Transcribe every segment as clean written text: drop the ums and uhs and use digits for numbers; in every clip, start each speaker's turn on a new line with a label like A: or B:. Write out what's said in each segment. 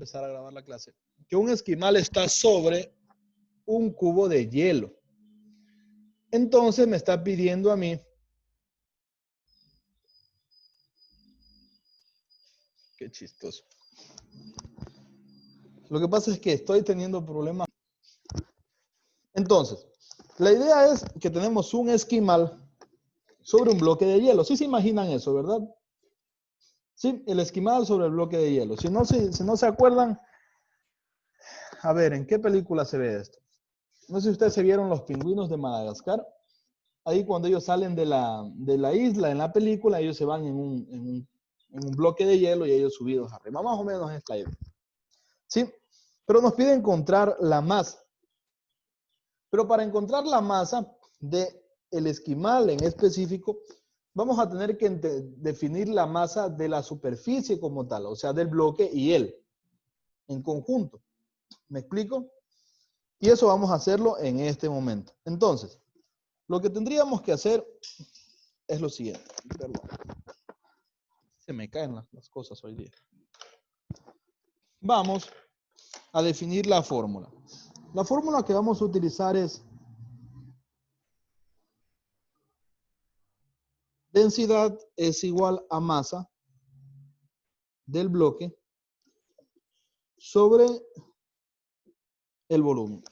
A: empezar a grabar la clase, que un esquimal está sobre un cubo de hielo. Entonces me está pidiendo a mí qué chistoso. Lo que pasa es que estoy teniendo problemas. Entonces, la idea es que tenemos un esquimal sobre un bloque de hielo. ¿Sí se imaginan eso, verdad? Sí, el esquimal sobre el bloque de hielo. Si no se acuerdan, a ver, ¿en qué película se ve esto? No sé si ustedes se vieron Los Pingüinos de Madagascar. Ahí cuando ellos salen de la isla en la película, ellos se van en un bloque de hielo y ellos subidos arriba. Más o menos es la idea. ¿Sí? Pero nos pide encontrar la masa. Pero para encontrar la masa del esquimal en específico, vamos a tener que definir la masa de la superficie como tal, o sea, del bloque y él, en conjunto. ¿Me explico? Y eso vamos a hacerlo en este momento. Entonces, lo que tendríamos que hacer es lo siguiente. Perdón. Se me caen las cosas hoy día. Vamos a definir la fórmula. La fórmula que vamos a utilizar es densidad es igual a masa del bloque sobre el volumen.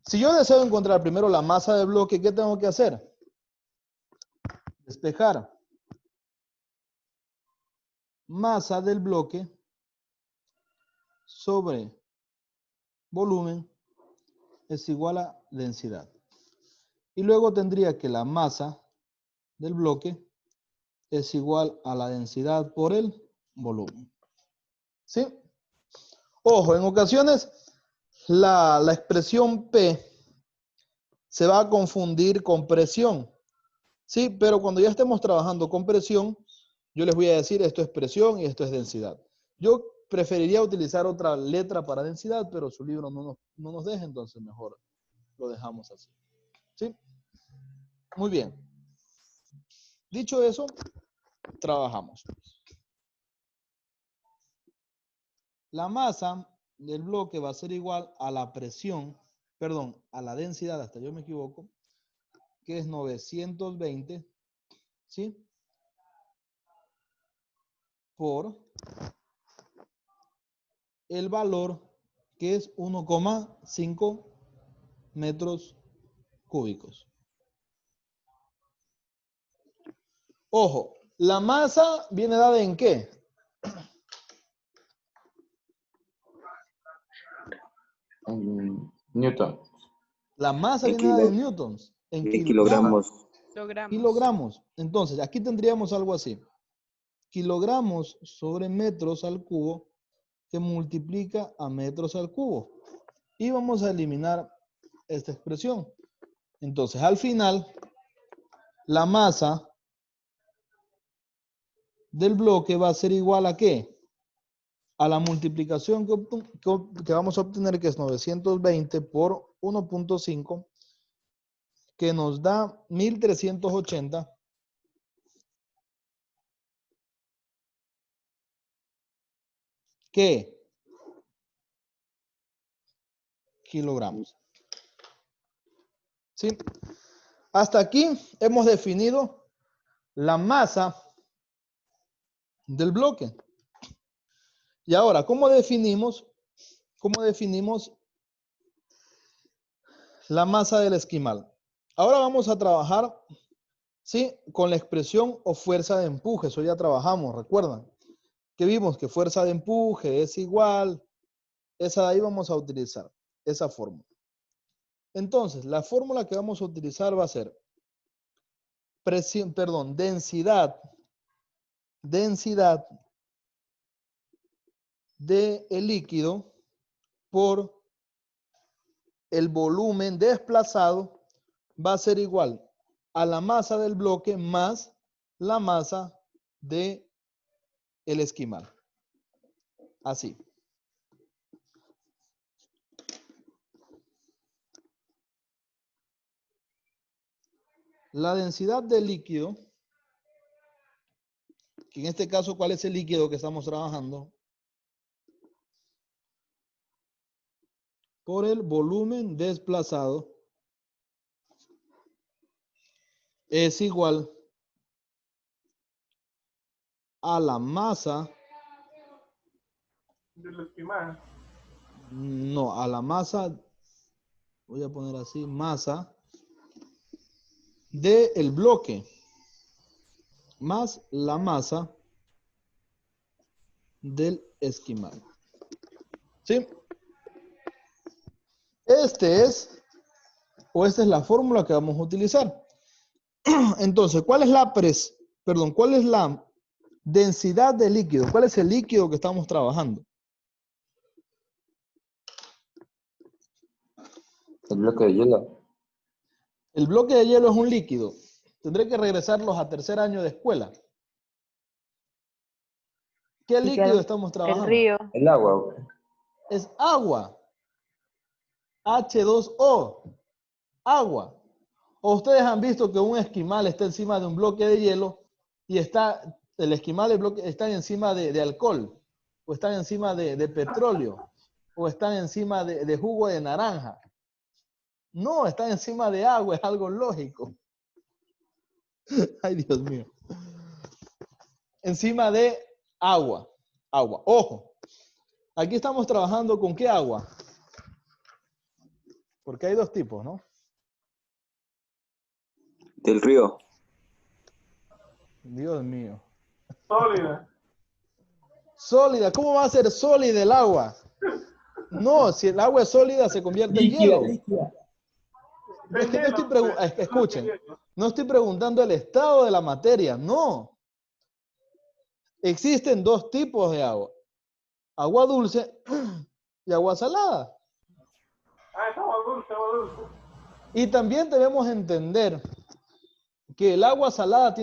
A: Si yo deseo encontrar primero la masa del bloque, ¿qué tengo que hacer? Despejar. Masa del bloque sobre volumen es igual a densidad. Y luego tendría que la masa del bloque es igual a la densidad por el volumen. ¿Sí? Ojo, en ocasiones la expresión P se va a confundir con presión. Sí, pero cuando ya estemos trabajando con presión, yo les voy a decir esto es presión y esto es densidad. Yo preferiría utilizar otra letra para densidad, pero su libro no nos deja, entonces mejor lo dejamos así. ¿Sí? Muy bien. Dicho eso, trabajamos. La masa del bloque va a ser igual a la presión, perdón, a la densidad, hasta yo me equivoco, que es 920, ¿sí? Por el valor que es 1,5 metros cúbicos. Ojo, ¿la masa viene dada en qué?
B: Newton.
A: La masa viene dada en newtons, en
B: Kilogramos.
A: kilogramos. Entonces, aquí tendríamos algo así. Kilogramos sobre metros al cubo que multiplica a metros al cubo. Y vamos a eliminar esta expresión. Entonces, al final, la masa del bloque va a ser igual a ¿qué? A la multiplicación que vamos a obtener, que es 920 por 1.5, que nos da 1380. ¿Qué? Kilogramos. ¿Sí? Hasta aquí hemos definido la masa del bloque. Y ahora, ¿cómo definimos la masa del esquimal? Ahora vamos a trabajar, ¿sí? Con la expresión o fuerza de empuje. Eso ya trabajamos, ¿recuerdan? Que vimos que fuerza de empuje es igual. Esa de ahí vamos a utilizar, esa fórmula. Entonces, la fórmula que vamos a utilizar va a ser densidad del líquido por el volumen desplazado va a ser igual a la masa del bloque más la masa del esquimal. Así. La densidad del líquido que en este caso, ¿cuál es el líquido que estamos trabajando? Por el volumen desplazado es igual a la masa.
B: De los que más.
A: No, a la masa, voy a poner así, masa del bloque más la masa del esquimal. ¿Sí? Esta es la fórmula que vamos a utilizar. Entonces, ¿cuál es cuál es la densidad de líquido? ¿Cuál es el líquido que estamos trabajando?
C: El bloque de hielo.
A: El bloque de hielo es un líquido. Tendré que regresarlos a tercer año de escuela. ¿Qué líquido estamos
D: El
A: trabajando?
D: río.
C: El agua.
A: Es agua. H2O. Agua. ¿O ustedes han visto que un esquimal está encima de un bloque de hielo y el esquimal del bloque está encima de alcohol? ¿O están encima de petróleo? ¿O están encima de jugo de naranja? No, están encima de agua, es algo lógico. Ay, Dios mío. Encima de agua. Agua. Ojo. Aquí estamos trabajando con ¿qué agua? Porque hay dos tipos, ¿no?
C: Del río.
A: Dios mío.
B: Sólida.
A: Sólida. ¿Cómo va a ser sólida el agua? No, si el agua es sólida se convierte en hielo.
C: Líquida.
A: Es que no estoy preguntando, escuchen,
B: Hielo.
A: no estoy preguntando el estado de la materia, no. Existen dos tipos de agua. Agua dulce y agua salada.
B: Ah, es agua dulce, agua dulce.
A: Y también debemos entender que el agua salada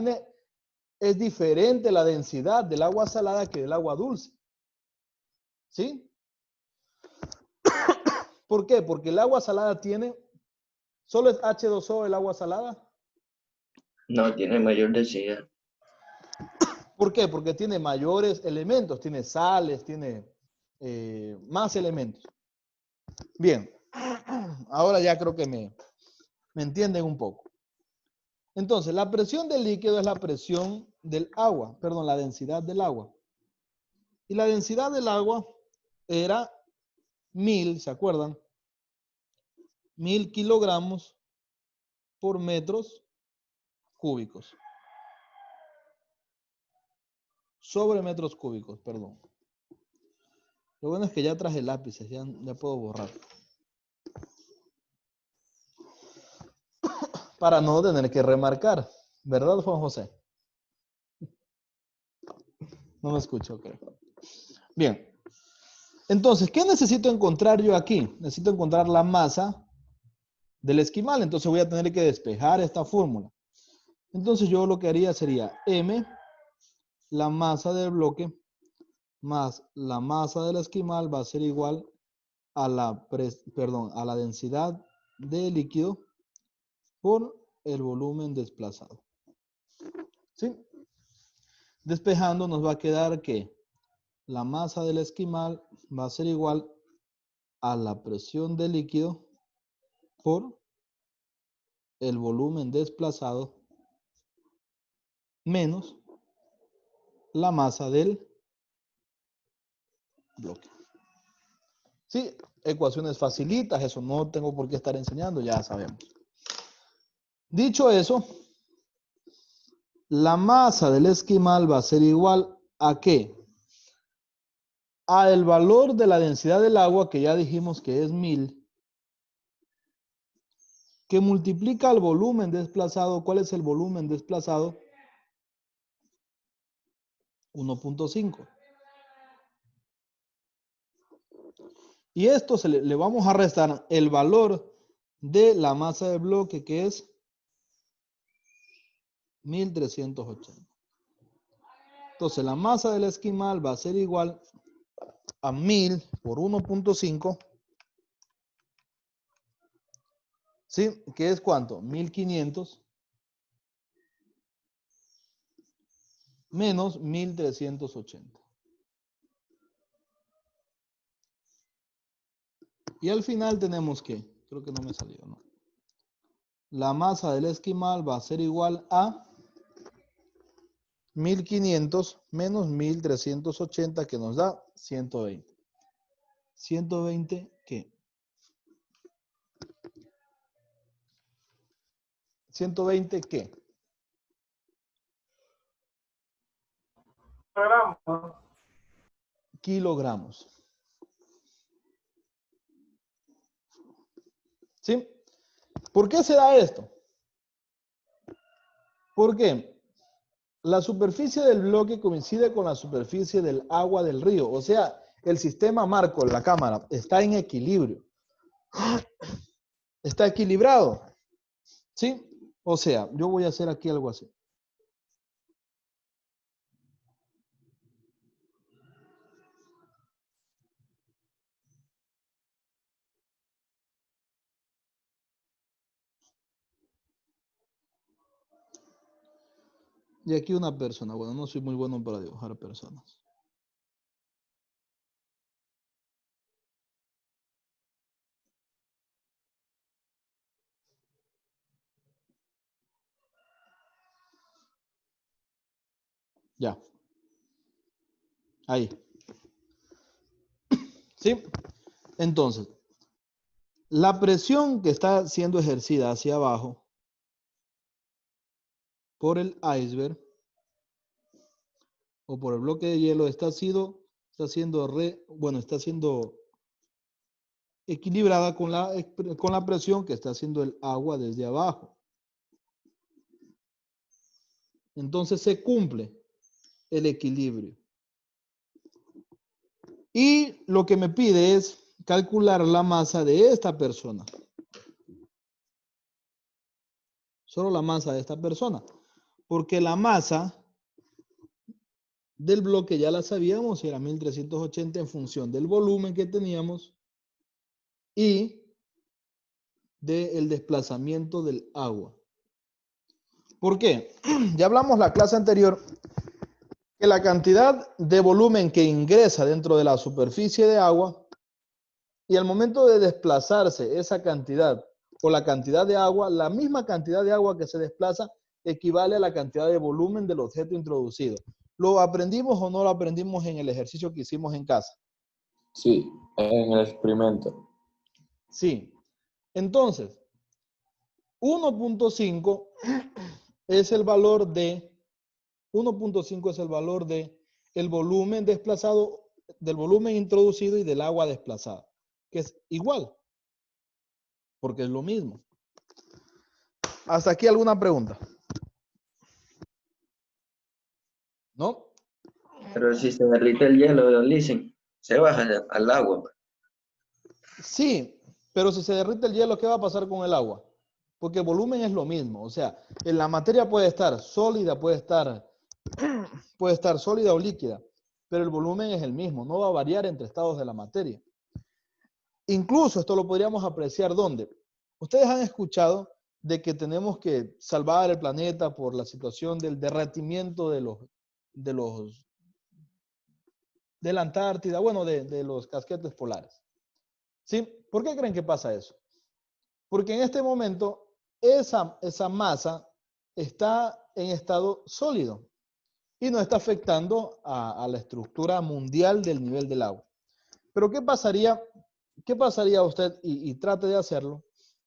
A: es diferente la densidad del agua salada que del agua dulce. ¿Sí? ¿Por qué? Porque el agua salada solo es H2O el agua salada.
C: No, tiene mayor densidad.
A: ¿Por qué? Porque tiene mayores elementos, tiene sales, tiene más elementos. Bien, ahora ya creo que me entienden un poco. Entonces, la presión del líquido es la presión del agua, perdón, la densidad del agua. Y la densidad del agua era 1000, ¿se acuerdan? 1000 kilogramos por metros cúbicos. Sobre metros cúbicos, perdón. Lo bueno es que ya traje lápices, ya puedo borrar. Para no tener que remarcar. ¿Verdad, Juan José? No me escucho, creo. Bien. Entonces, ¿qué necesito encontrar yo aquí? Necesito encontrar la masa del esquimal. Entonces voy a tener que despejar esta fórmula. Entonces yo lo que haría sería M, la masa del bloque, más la masa del esquimal va a ser igual a a la densidad de líquido por el volumen desplazado. ¿Sí? Despejando nos va a quedar que la masa del esquimal va a ser igual a la presión del líquido por el volumen desplazado menos la masa del bloque. Sí, ecuaciones facilitas, eso no tengo por qué estar enseñando, ya sabemos. Dicho eso, la masa del esquimal va a ser igual a ¿qué? A el valor de la densidad del agua, que ya dijimos que es 1000, que multiplica el volumen desplazado. ¿Cuál es el volumen desplazado? 1.5. Y esto le vamos a restar el valor de la masa del bloque, que es 1380. Entonces la masa del esquimal va a ser igual a 1000 por 1.5. ¿Sí? ¿Qué es cuánto? 1500 menos 1380. Y al final tenemos que, creo que no me salió, ¿no? La masa del esquimal va a ser igual a 1500 menos 1380, que nos da 120. ¿120 qué? 120 qué?
B: Gramos.
A: Kilogramos. ¿Sí? ¿Por qué se da esto? Porque la superficie del bloque coincide con la superficie del agua del río. O sea, el sistema marco, la cámara, está en equilibrio. Está equilibrado. ¿Sí? O sea, yo voy a hacer aquí algo así. Y aquí una persona. Bueno, no soy muy bueno para dibujar personas. Ya. Ahí. ¿Sí? Entonces, la presión que está siendo ejercida hacia abajo por el iceberg o por el bloque de hielo está siendo equilibrada con la presión que está haciendo el agua desde abajo. Entonces se cumple el equilibrio. Y lo que me pide es calcular la masa de esta persona. Solo la masa de esta persona. Porque la masa del bloque ya la sabíamos, era 1380 en función del volumen que teníamos y del desplazamiento del agua. ¿Por qué? Ya hablamos la clase anterior que la cantidad de volumen que ingresa dentro de la superficie de agua y al momento de desplazarse esa cantidad o la cantidad de agua, la misma cantidad de agua que se desplaza equivale a la cantidad de volumen del objeto introducido. ¿Lo aprendimos o no lo aprendimos en el ejercicio que hicimos en casa?
C: Sí, en el experimento.
A: Sí. Entonces, 1.5 es el valor de 1.5 es el valor de el volumen desplazado, del volumen introducido y del agua desplazada, que es igual, porque es lo mismo. ¿Hasta aquí alguna pregunta? ¿No?
C: Pero si se derrite el hielo, don Listen, se baja al agua.
A: Sí, pero si se derrite el hielo, ¿qué va a pasar con el agua? Porque el volumen es lo mismo, o sea, en la materia puede estar sólida, puede estar sólida o líquida, pero el volumen es el mismo, no va a variar entre estados de la materia. Incluso esto lo podríamos apreciar ¿dónde? Ustedes han escuchado de que tenemos que salvar el planeta por la situación del derretimiento de la Antártida, bueno, de los casquetes polares. ¿Sí? ¿Por qué creen que pasa eso? Porque en este momento esa masa está en estado sólido y no está afectando a la estructura mundial del nivel del agua. Pero ¿qué pasaría usted, y trate de hacerlo,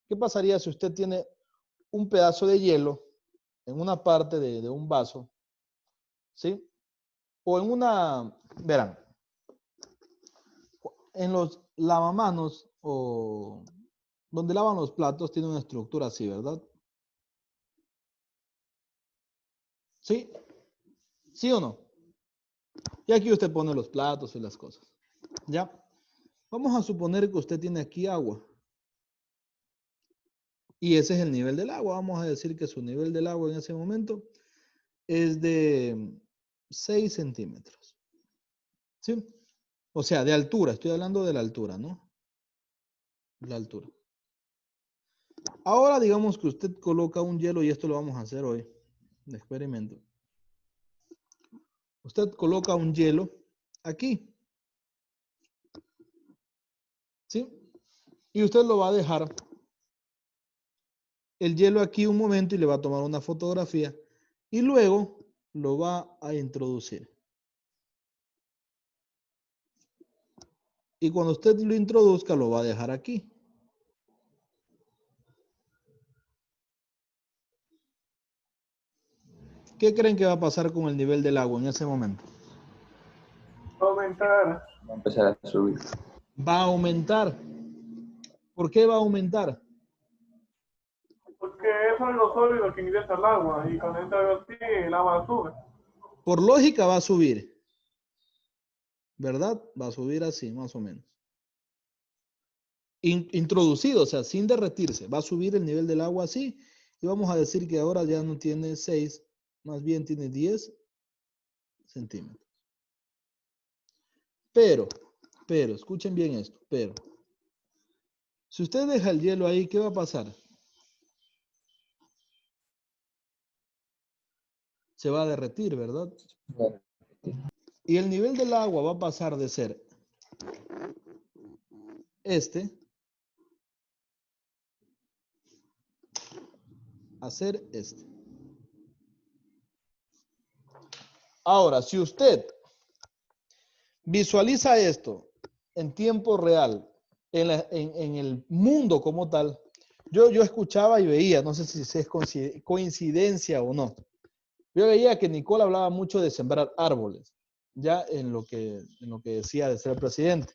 A: qué pasaría si usted tiene un pedazo de hielo en una parte de un vaso, ¿sí? O en verán, en los lavamanos o donde lavan los platos tiene una estructura así, ¿verdad? ¿Sí? ¿Sí o no? Y aquí usted pone los platos y las cosas. ¿Ya? Vamos a suponer que usted tiene aquí agua. Y ese es el nivel del agua. Vamos a decir que su nivel del agua en ese momento es de 6 centímetros. ¿Sí? O sea, de altura. Estoy hablando de la altura, ¿no? La altura. Ahora digamos que usted coloca un hielo y esto lo vamos a hacer hoy, de experimento. Usted coloca un hielo aquí. ¿Sí? Y usted lo va a dejar el hielo aquí un momento y le va a tomar una fotografía y luego lo va a introducir. Y cuando usted lo introduzca, lo va a dejar aquí. ¿Qué creen que va a pasar con el nivel del agua en ese momento?
B: Aumentar.
C: Va a empezar a subir.
A: Va a aumentar. ¿Por qué va a aumentar?
B: Porque eso es lo sólido que ingresa al agua. Y cuando entra algo así, el agua sube.
A: Por lógica va a subir. ¿Verdad? Va a subir así, más o menos. Introducido, o sea, sin derretirse. Va a subir el nivel del agua así. Y vamos a decir que ahora ya no tiene 6, más bien tiene 10 centímetros. Pero, escuchen bien esto, pero, si usted deja el hielo ahí, ¿qué va a pasar? Se va a derretir, ¿verdad? Y el nivel del agua va a pasar de ser este a ser este. Ahora, si usted visualiza esto en tiempo real, en el mundo como tal, yo escuchaba y veía, no sé si es coincidencia o no, yo veía que Nicole hablaba mucho de sembrar árboles, ya en lo que decía de ser presidente.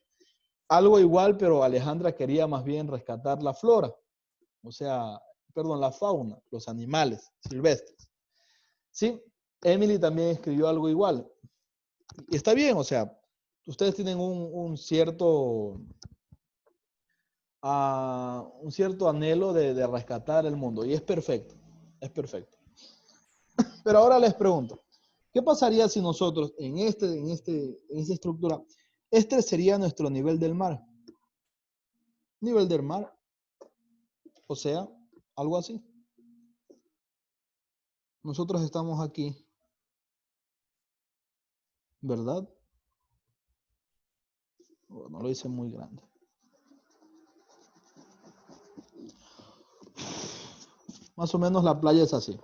A: Algo igual, pero Alejandra quería más bien rescatar la flora, o sea, perdón, la fauna, los animales silvestres. Sí, Emily también escribió algo igual. Y está bien, o sea, ustedes tienen un cierto anhelo de rescatar el mundo y es perfecto, es perfecto. Pero ahora les pregunto, ¿qué pasaría si nosotros en esta estructura, este sería nuestro nivel del mar? Nivel del mar, o sea, algo así. Nosotros estamos aquí, ¿verdad? Bueno, lo hice muy grande. Más o menos la playa es así.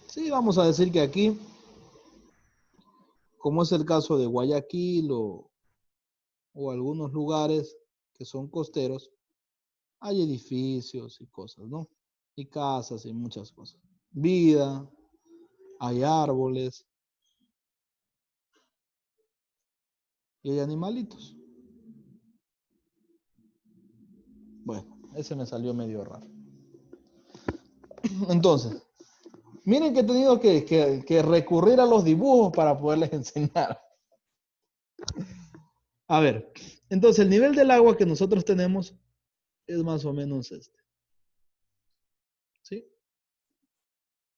A: Sí, vamos a decir que aquí, como es el caso de Guayaquil o algunos lugares que son costeros, hay edificios y cosas, ¿no? Y casas y muchas cosas. Vida, hay árboles y hay animalitos. Bueno, ese me salió medio raro. Entonces, miren que he tenido que recurrir a los dibujos para poderles enseñar. A ver, entonces el nivel del agua que nosotros tenemos es más o menos este. ¿Sí?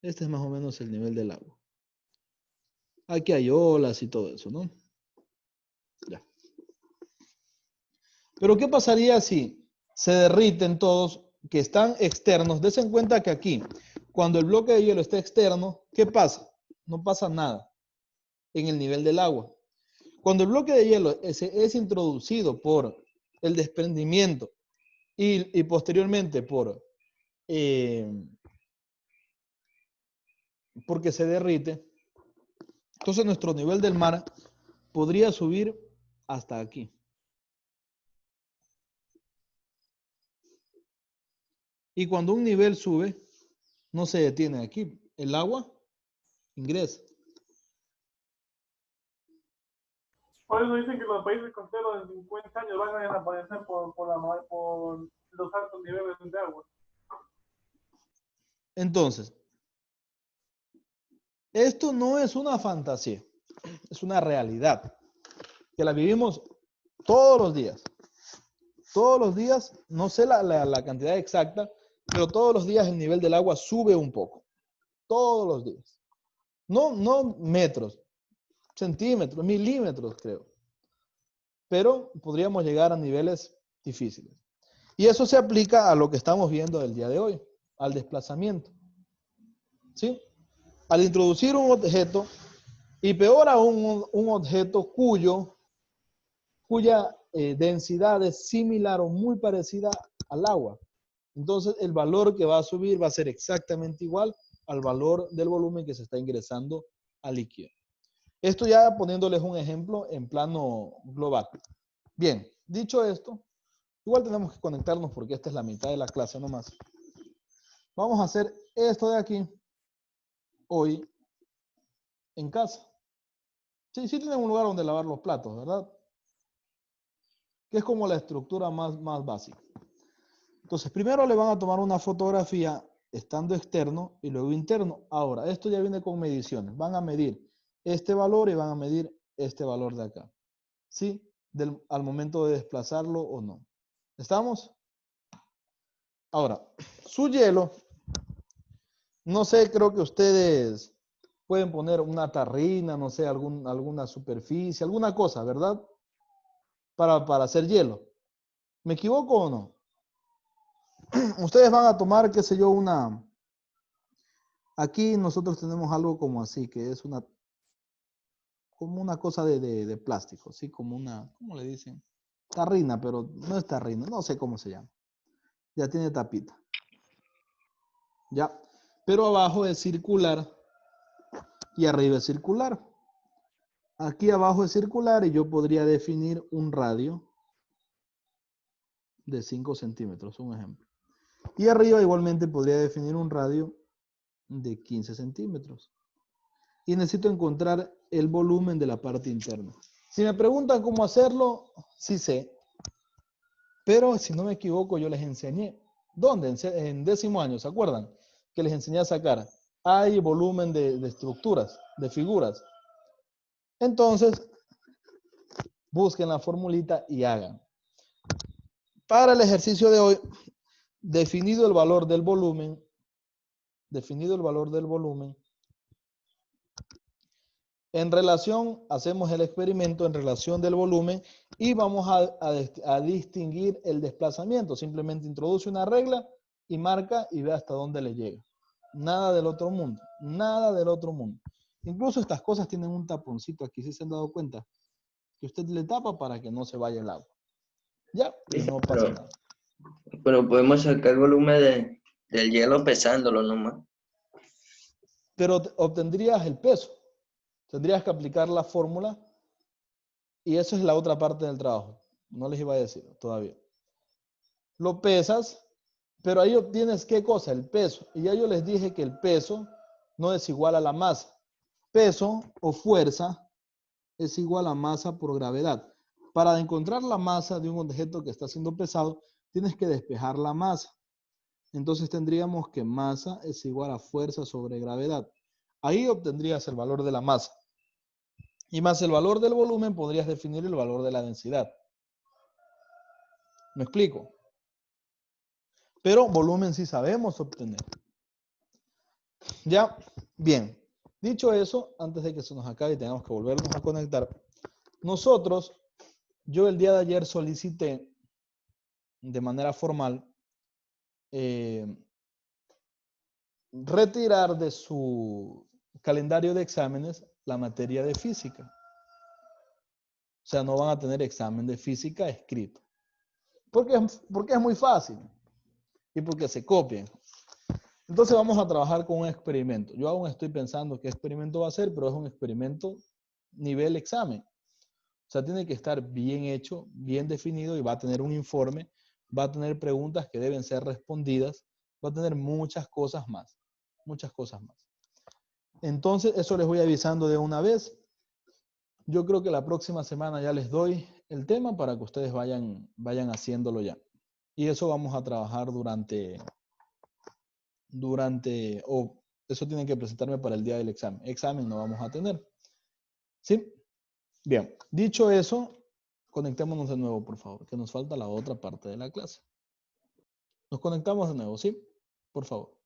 A: Este es más o menos el nivel del agua. Aquí hay olas y todo eso, ¿no? Ya. Pero ¿qué pasaría si se derriten todos que están externos? Dense en cuenta que aquí, cuando el bloque de hielo está externo, ¿qué pasa? No pasa nada en el nivel del agua. Cuando el bloque de hielo es introducido por el desprendimiento y posteriormente porque se derrite, entonces nuestro nivel del mar podría subir hasta aquí. Y cuando un nivel sube, no se detiene aquí. El agua ingresa.
B: Por eso dicen que los países costeros en 50 años van a desaparecer por los altos niveles de agua.
A: Entonces, esto no es una fantasía, es una realidad que la vivimos todos los días. Todos los días, no sé la cantidad exacta, pero todos los días el nivel del agua sube un poco. Todos los días. No metros, centímetros, milímetros, creo. Pero podríamos llegar a niveles difíciles. Y eso se aplica a lo que estamos viendo el día de hoy. al desplazamiento. ¿Sí? Al introducir un objeto, y peor aún un objeto cuya densidad es similar o muy parecida al agua. Entonces el valor que va a subir va a ser exactamente igual al valor del volumen que se está ingresando al líquido. Esto ya poniéndoles un ejemplo en plano global. Bien, dicho esto, igual tenemos que conectarnos porque esta es la mitad de la clase nomás. Vamos a hacer esto de aquí hoy en casa. Sí, sí tienen un lugar donde lavar los platos, ¿verdad? Que es como la estructura más básica. Entonces, primero le van a tomar una fotografía estando externo y luego interno. Ahora, esto ya viene con mediciones. Van a medir este valor y van a medir este valor de acá. ¿Sí? Al momento de desplazarlo o no. ¿Estamos? Ahora, su hielo, no sé, creo que ustedes pueden poner una tarrina, no sé, alguna superficie, alguna cosa, ¿verdad? Para hacer hielo. ¿Me equivoco o no? Ustedes van a tomar, qué sé yo, aquí nosotros tenemos algo como así, que es como una cosa de plástico, ¿sí? Como una, ¿cómo le dicen? Tarrina, pero no es tarrina, no sé cómo se llama. Ya tiene tapita. Ya. Pero abajo es circular y arriba es circular. Aquí abajo es circular y yo podría definir un radio de 5 centímetros, un ejemplo. Y arriba igualmente podría definir un radio de 15 centímetros. Y necesito encontrar el volumen de la parte interna. Si me preguntan cómo hacerlo, sí sé. Pero si no me equivoco, yo les enseñé. ¿Dónde? En 10º año, ¿se acuerdan? Que les enseñé a sacar. Hay volumen de estructuras, de figuras. Entonces, busquen la formulita y hagan. Para el ejercicio de hoy, definido el valor del volumen, en relación, hacemos el experimento en relación del volumen y vamos a distinguir el desplazamiento. Simplemente introduce una regla y marca y ve hasta dónde le llega. Nada del otro mundo, nada del otro mundo. Incluso estas cosas tienen un taponcito aquí, si se han dado cuenta, que usted le tapa para que no se vaya el agua. Ya, y no pasa nada.
C: Pero podemos sacar el volumen del hielo pesándolo nomás.
A: Pero obtendrías el peso. Tendrías que aplicar la fórmula y eso es la otra parte del trabajo. No les iba a decir todavía. Lo pesas, pero ahí obtienes ¿qué cosa? El peso. Y ya yo les dije que el peso no es igual a la masa. Peso o fuerza es igual a masa por gravedad. Para encontrar la masa de un objeto que está siendo pesado, tienes que despejar la masa. Entonces tendríamos que masa es igual a fuerza sobre gravedad. Ahí obtendrías el valor de la masa. Y más el valor del volumen podrías definir el valor de la densidad. ¿Me explico? Pero volumen sí sabemos obtener. Ya, bien. Dicho eso, antes de que se nos acabe y tengamos que volvernos a conectar, yo el día de ayer solicité de manera formal retirar de su calendario de exámenes la materia de física. O sea, no van a tener examen de física escrito. Porque es muy fácil y porque se copian. Entonces vamos a trabajar con un experimento. Yo aún estoy pensando qué experimento va a ser, pero es un experimento nivel examen. O sea, tiene que estar bien hecho, bien definido y va a tener un informe, va a tener preguntas que deben ser respondidas, va a tener muchas cosas más. Muchas cosas más. Entonces, eso les voy avisando de una vez. Yo creo que la próxima semana ya les doy el tema para que ustedes vayan haciéndolo ya. Y eso vamos a trabajar eso tienen que presentarme para el día del examen. Examen no vamos a tener. ¿Sí? Bien. Dicho eso, conectémonos de nuevo, por favor, que nos falta la otra parte de la clase. Nos conectamos de nuevo, ¿sí? Por favor.